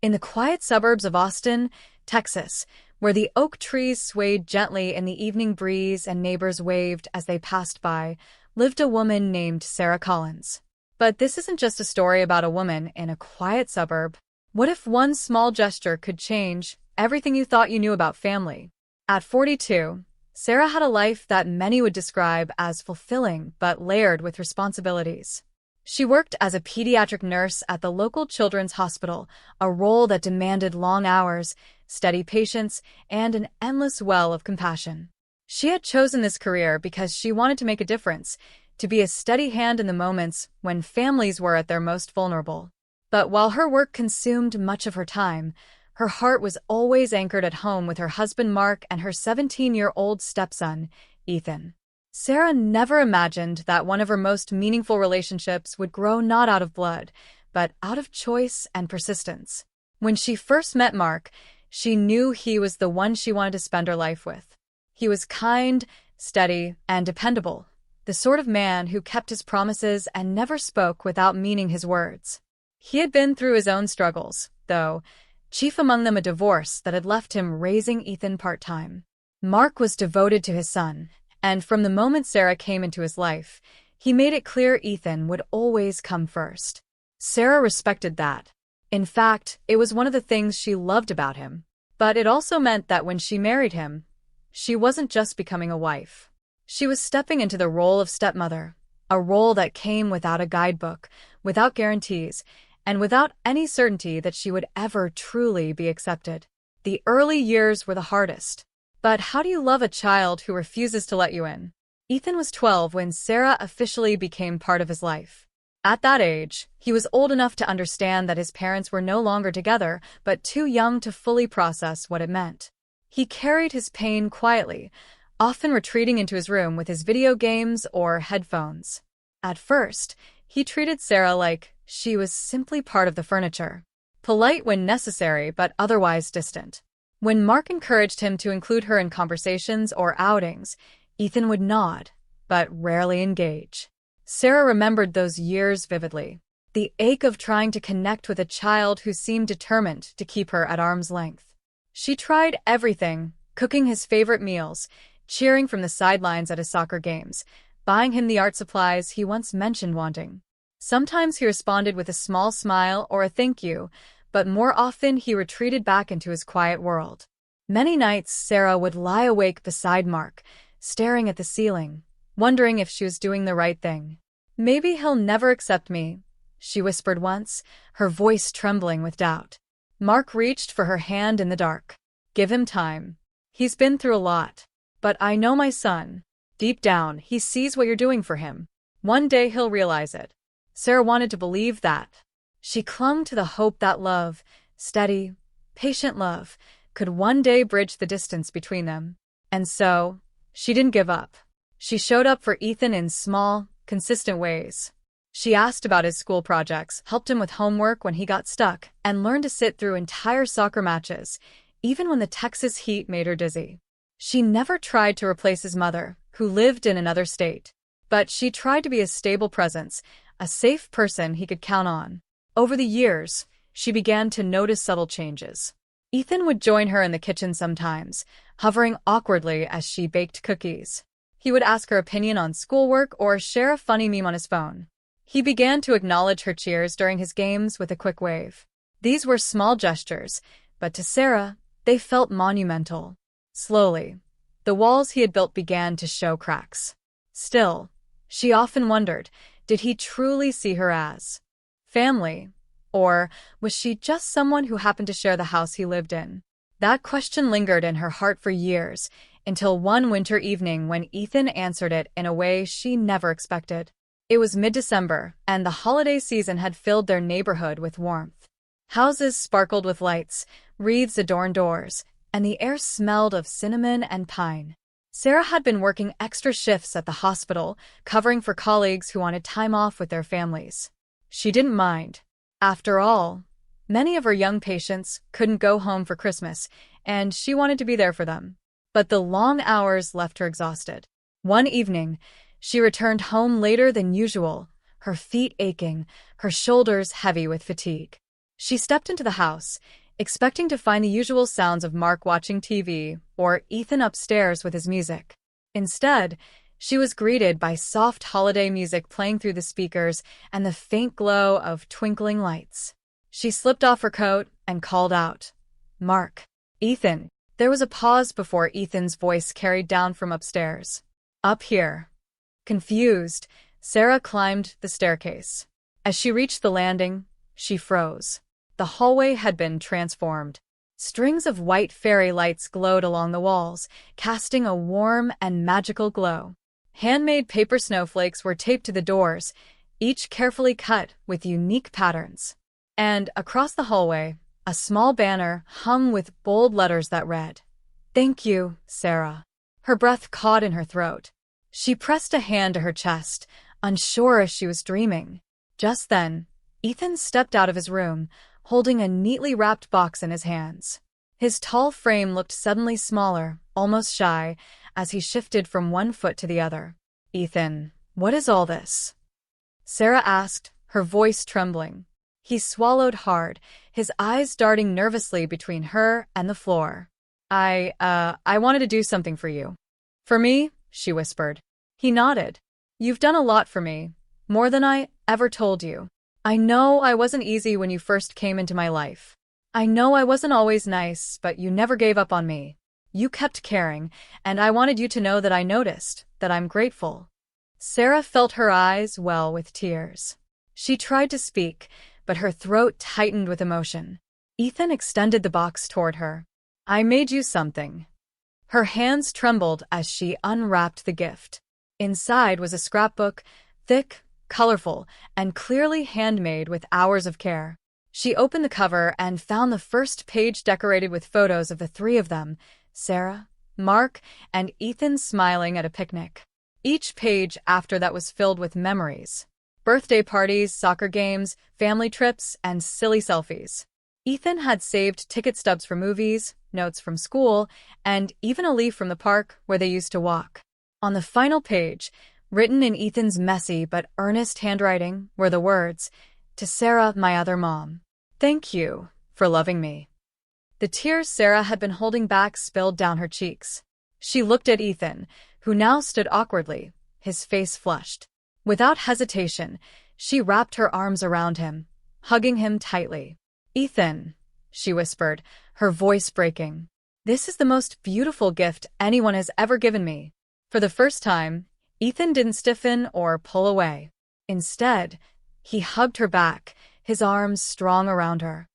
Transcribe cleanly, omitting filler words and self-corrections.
In the quiet suburbs of Austin, Texas, where the oak trees swayed gently in the evening breeze and neighbors waved as they passed by, lived a woman named Sarah Collins. But this isn't just a story about a woman in a quiet suburb. What if one small gesture could change everything you thought you knew about family? At 42, Sarah had a life that many would describe as fulfilling but layered with responsibilities. She worked as a pediatric nurse at the local children's hospital, a role that demanded long hours, steady patience, and an endless well of compassion. She had chosen this career because she wanted to make a difference, to be a steady hand in the moments when families were at their most vulnerable. But while her work consumed much of her time, her heart was always anchored at home with her husband Mark and her 17-year-old stepson, Ethan. Sarah never imagined that one of her most meaningful relationships would grow not out of blood, but out of choice and persistence. When she first met Mark, she knew he was the one she wanted to spend her life with. He was kind, steady, and dependable, the sort of man who kept his promises and never spoke without meaning his words. He had been through his own struggles, though, chief among them a divorce that had left him raising Ethan part-time. Mark was devoted to his son, and from the moment Sarah came into his life, he made it clear Ethan would always come first. Sarah respected that. In fact, it was one of the things she loved about him. But it also meant that when she married him, she wasn't just becoming a wife. She was stepping into the role of stepmother, a role that came without a guidebook, without guarantees, and without any certainty that she would ever truly be accepted. The early years were the hardest. But how do you love a child who refuses to let you in? Ethan was 12 when Sarah officially became part of his life. At that age, he was old enough to understand that his parents were no longer together, but too young to fully process what it meant. He carried his pain quietly, often retreating into his room with his video games or headphones. At first, he treated Sarah like she was simply part of the furniture, polite when necessary but otherwise distant. When Mark encouraged him to include her in conversations or outings, Ethan would nod, but rarely engage. Sarah remembered those years vividly, the ache of trying to connect with a child who seemed determined to keep her at arm's length. She tried everything, cooking his favorite meals, cheering from the sidelines at his soccer games, buying him the art supplies he once mentioned wanting. Sometimes he responded with a small smile or a thank you, but more often he retreated back into his quiet world. Many nights Sarah would lie awake beside Mark, staring at the ceiling, wondering if she was doing the right thing. "Maybe he'll never accept me," she whispered once, her voice trembling with doubt. Mark reached for her hand in the dark. "Give him time. He's been through a lot. But I know my son. Deep down, he sees what you're doing for him. One day he'll realize it." Sarah wanted to believe that. She clung to the hope that love, steady, patient love, could one day bridge the distance between them. And so, she didn't give up. She showed up for Ethan in small, consistent ways. She asked about his school projects, helped him with homework when he got stuck, and learned to sit through entire soccer matches, even when the Texas heat made her dizzy. She never tried to replace his mother, who lived in another state. But she tried to be a stable presence, a safe person he could count on. Over the years, she began to notice subtle changes. Ethan would join her in the kitchen sometimes, hovering awkwardly as she baked cookies. He would ask her opinion on schoolwork or share a funny meme on his phone. He began to acknowledge her cheers during his games with a quick wave. These were small gestures, but to Sarah, they felt monumental. Slowly, the walls he had built began to show cracks. Still, she often wondered, did he truly see her as family? Or was she just someone who happened to share the house he lived in? That question lingered in her heart for years, until one winter evening when Ethan answered it in a way she never expected. It was mid-December, and the holiday season had filled their neighborhood with warmth. Houses sparkled with lights, wreaths adorned doors, and the air smelled of cinnamon and pine. Sarah had been working extra shifts at the hospital, covering for colleagues who wanted time off with their families. She didn't mind. After all, many of her young patients couldn't go home for Christmas, and she wanted to be there for them. But the long hours left her exhausted. One evening, she returned home later than usual, her feet aching, her shoulders heavy with fatigue. She stepped into the house, expecting to find the usual sounds of Mark watching TV or Ethan upstairs with his music. Instead, she was greeted by soft holiday music playing through the speakers and the faint glow of twinkling lights. She slipped off her coat and called out, "Mark." "Ethan." There was a pause before Ethan's voice carried down from upstairs. "Up here." Confused, Sarah climbed the staircase. As she reached the landing, she froze. The hallway had been transformed. Strings of white fairy lights glowed along the walls, casting a warm and magical glow. Handmade paper snowflakes were taped to the doors, each carefully cut with unique patterns. And across the hallway, a small banner hung with bold letters that read, "Thank you, Sarah." Her breath caught in her throat. She pressed a hand to her chest, unsure if she was dreaming. Just then, Ethan stepped out of his room, holding a neatly wrapped box in his hands. His tall frame looked suddenly smaller, almost shy, as he shifted from one foot to the other. "Ethan, what is all this?" Sarah asked, her voice trembling. He swallowed hard, his eyes darting nervously between her and the floor. I wanted to do something for you." "For me?" she whispered. He nodded. "You've done a lot for me, more than I ever told you. I know I wasn't easy when you first came into my life. I know I wasn't always nice, but you never gave up on me. You kept caring, and I wanted you to know that I noticed, that I'm grateful." Sarah felt her eyes well with tears. She tried to speak, but her throat tightened with emotion. Ethan extended the box toward her. "I made you something." Her hands trembled as she unwrapped the gift. Inside was a scrapbook, thick, colorful, and clearly handmade with hours of care. She opened the cover and found the first page decorated with photos of the three of them, Sarah, Mark, and Ethan smiling at a picnic. Each page after that was filled with memories. Birthday parties, soccer games, family trips, and silly selfies. Ethan had saved ticket stubs for movies, notes from school, and even a leaf from the park where they used to walk. On the final page, written in Ethan's messy but earnest handwriting, were the words, "To Sarah, my other mom. Thank you for loving me." The tears Sarah had been holding back spilled down her cheeks. She looked at Ethan, who now stood awkwardly, his face flushed. Without hesitation, she wrapped her arms around him, hugging him tightly. "Ethan," she whispered, her voice breaking, "this is the most beautiful gift anyone has ever given me." For the first time, Ethan didn't stiffen or pull away. Instead, he hugged her back, his arms strong around her.